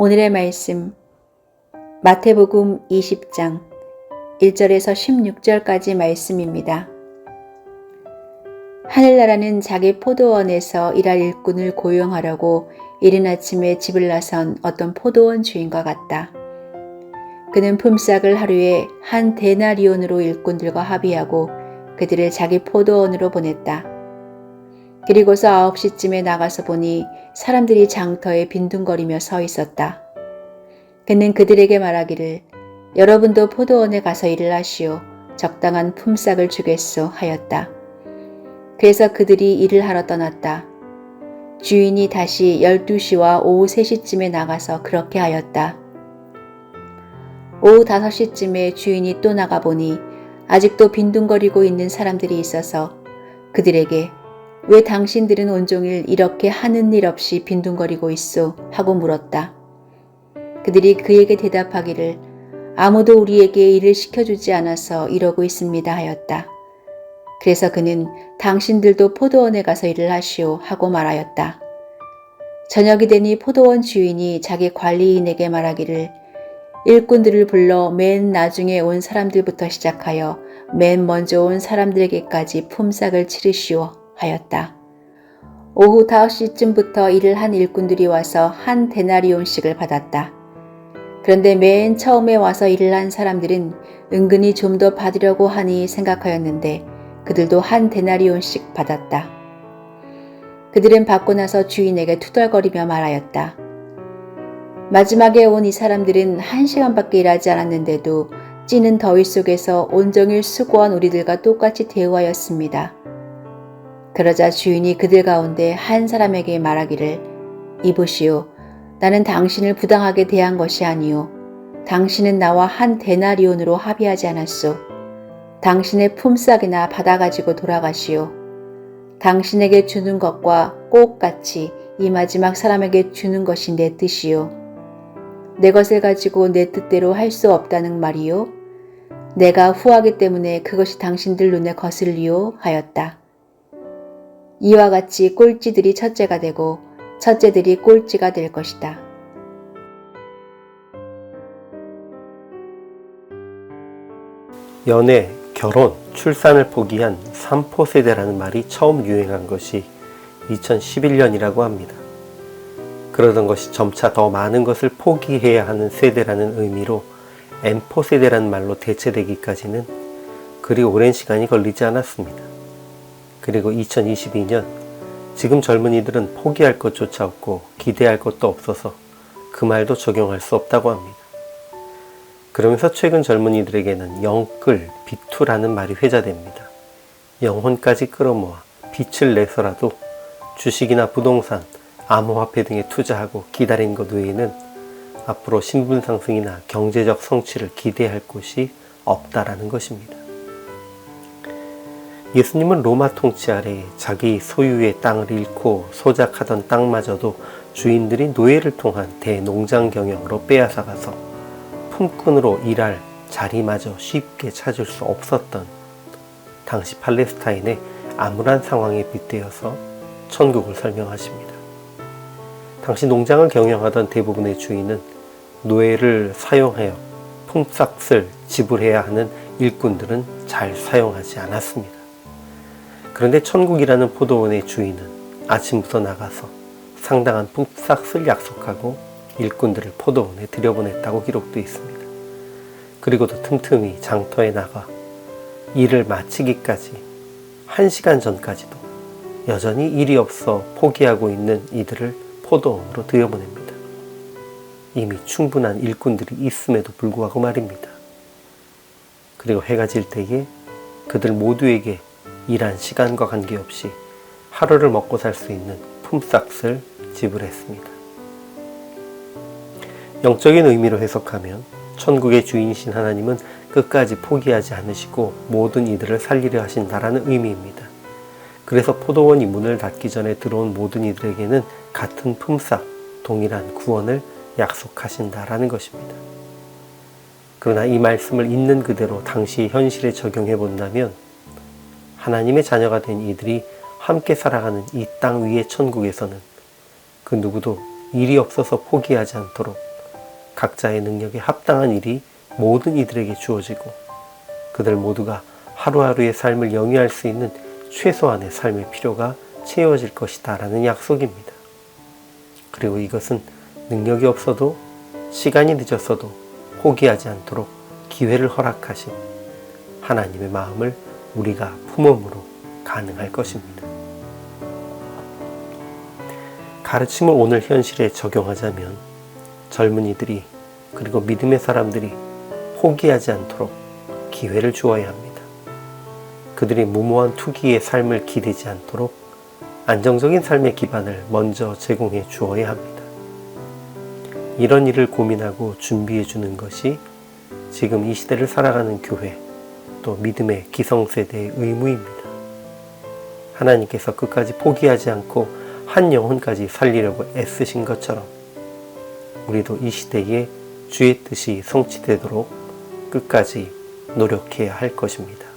오늘의 말씀 마태복음 20장 1절에서 16절까지 말씀입니다. 하늘나라는 자기 포도원에서 일할 일꾼을 고용하려고 이른 아침에 집을 나선 어떤 포도원 주인과 같다. 그는 품삯을 하루에 한 데나리온으로 일꾼들과 합의하고 그들을 자기 포도원으로 보냈다. 그리고서 9시쯤에 나가서 보니 사람들이 장터에 빈둥거리며 서 있었다. 그는 그들에게 말하기를 여러분도 포도원에 가서 일을 하시오. 적당한 품삯을 주겠소 하였다. 그래서 그들이 일을 하러 떠났다. 주인이 다시 12시와 오후 3시쯤에 나가서 그렇게 하였다. 오후 5시쯤에 주인이 또 나가보니 아직도 빈둥거리고 있는 사람들이 있어서 그들에게 왜 당신들은 온종일 이렇게 하는 일 없이 빈둥거리고 있소? 하고 물었다. 그들이 그에게 대답하기를 아무도 우리에게 일을 시켜주지 않아서 이러고 있습니다 하였다. 그래서 그는 당신들도 포도원에 가서 일을 하시오 하고 말하였다. 저녁이 되니 포도원 주인이 자기 관리인에게 말하기를 일꾼들을 불러 맨 나중에 온 사람들부터 시작하여 맨 먼저 온 사람들에게까지 품삯을 치르시오 하였다. 오후 5시쯤부터 일을 한 일꾼들이 와서 한 데나리온씩을 받았다. 그런데 맨 처음에 와서 일을 한 사람들은 은근히 좀 더 받으려고 하니 생각하였는데 그들도 한 데나리온씩 받았다. 그들은 받고 나서 주인에게 투덜거리며 말하였다. 마지막에 온 이 사람들은 1시간밖에 일하지 않았는데도 찌는 더위 속에서 온종일 수고한 우리들과 똑같이 대우하였습니다. 그러자 주인이 그들 가운데 한 사람에게 말하기를 이보시오. 나는 당신을 부당하게 대한 것이 아니오. 당신은 나와 한 데나리온으로 합의하지 않았소. 당신의 품삯이나 받아가지고 돌아가시오. 당신에게 주는 것과 똑같이 이 마지막 사람에게 주는 것이 내 뜻이오. 내 것을 가지고 내 뜻대로 할 수 없다는 말이오. 내가 후하기 때문에 그것이 당신들 눈에 거슬리오 하였다. 이와 같이 꼴찌들이 첫째가 되고 첫째들이 꼴찌가 될 것이다. 연애, 결혼, 출산을 포기한 3포 세대라는 말이 처음 유행한 것이 2011년이라고 합니다. 그러던 것이 점차 더 많은 것을 포기해야 하는 세대라는 의미로 M포 세대라는 말로 대체되기까지는 그리 오랜 시간이 걸리지 않았습니다. 그리고 2022년 지금 젊은이들은 포기할 것조차 없고 기대할 것도 없어서 그 말도 적용할 수 없다고 합니다. 그러면서 최근 젊은이들에게는 영끌, 비투라는 말이 회자됩니다. 영혼까지 끌어모아 빛을 내서라도 주식이나 부동산, 암호화폐 등에 투자하고 기다린 것 외에는 앞으로 신분 상승이나 경제적 성취를 기대할 곳이 없다라는 것입니다. 예수님은 로마 통치 아래 자기 소유의 땅을 잃고 소작하던 땅마저도 주인들이 노예를 통한 대농장 경영으로 빼앗아가서 품꾼으로 일할 자리마저 쉽게 찾을 수 없었던 당시 팔레스타인의 암울한 상황에 빗대어서 천국을 설명하십니다. 당시 농장을 경영하던 대부분의 주인은 노예를 사용하여 품삯을 지불해야 하는 일꾼들은 잘 사용하지 않았습니다. 그런데 천국이라는 포도원의 주인은 아침부터 나가서 상당한 품삯을 약속하고 일꾼들을 포도원에 들여보냈다고 기록되어 있습니다. 그리고도 틈틈이 장터에 나가 일을 마치기까지 1시간 전까지도 여전히 일이 없어 포기하고 있는 이들을 포도원으로 들여보냅니다. 이미 충분한 일꾼들이 있음에도 불구하고 말입니다. 그리고 해가 질 때에 그들 모두에게 일한 시간과 관계없이 하루를 먹고 살 수 있는 품삯을 지불했습니다. 영적인 의미로 해석하면 천국의 주인이신 하나님은 끝까지 포기하지 않으시고 모든 이들을 살리려 하신다라는 의미입니다. 그래서 포도원이 문을 닫기 전에 들어온 모든 이들에게는 같은 품삯, 동일한 구원을 약속하신다라는 것입니다. 그러나 이 말씀을 있는 그대로 당시 현실에 적용해 본다면 하나님의 자녀가 된 이들이 함께 살아가는 이 땅 위의 천국에서는 그 누구도 일이 없어서 포기하지 않도록 각자의 능력에 합당한 일이 모든 이들에게 주어지고 그들 모두가 하루하루의 삶을 영위할 수 있는 최소한의 삶의 필요가 채워질 것이다 라는 약속입니다. 그리고 이것은 능력이 없어도 시간이 늦었어도 포기하지 않도록 기회를 허락하신 하나님의 마음을 우리가 품음으로 가능할 것입니다. 가르침을 오늘 현실에 적용하자면 젊은이들이 그리고 믿음의 사람들이 포기하지 않도록 기회를 주어야 합니다. 그들이 무모한 투기의 삶을 기대지 않도록 안정적인 삶의 기반을 먼저 제공해 주어야 합니다. 이런 일을 고민하고 준비해 주는 것이 지금 이 시대를 살아가는 교회 또 믿음의 기성세대의 의무입니다. 하나님께서 끝까지 포기하지 않고 한 영혼까지 살리려고 애쓰신 것처럼 우리도 이 시대에 주의 뜻이 성취되도록 끝까지 노력해야 할 것입니다.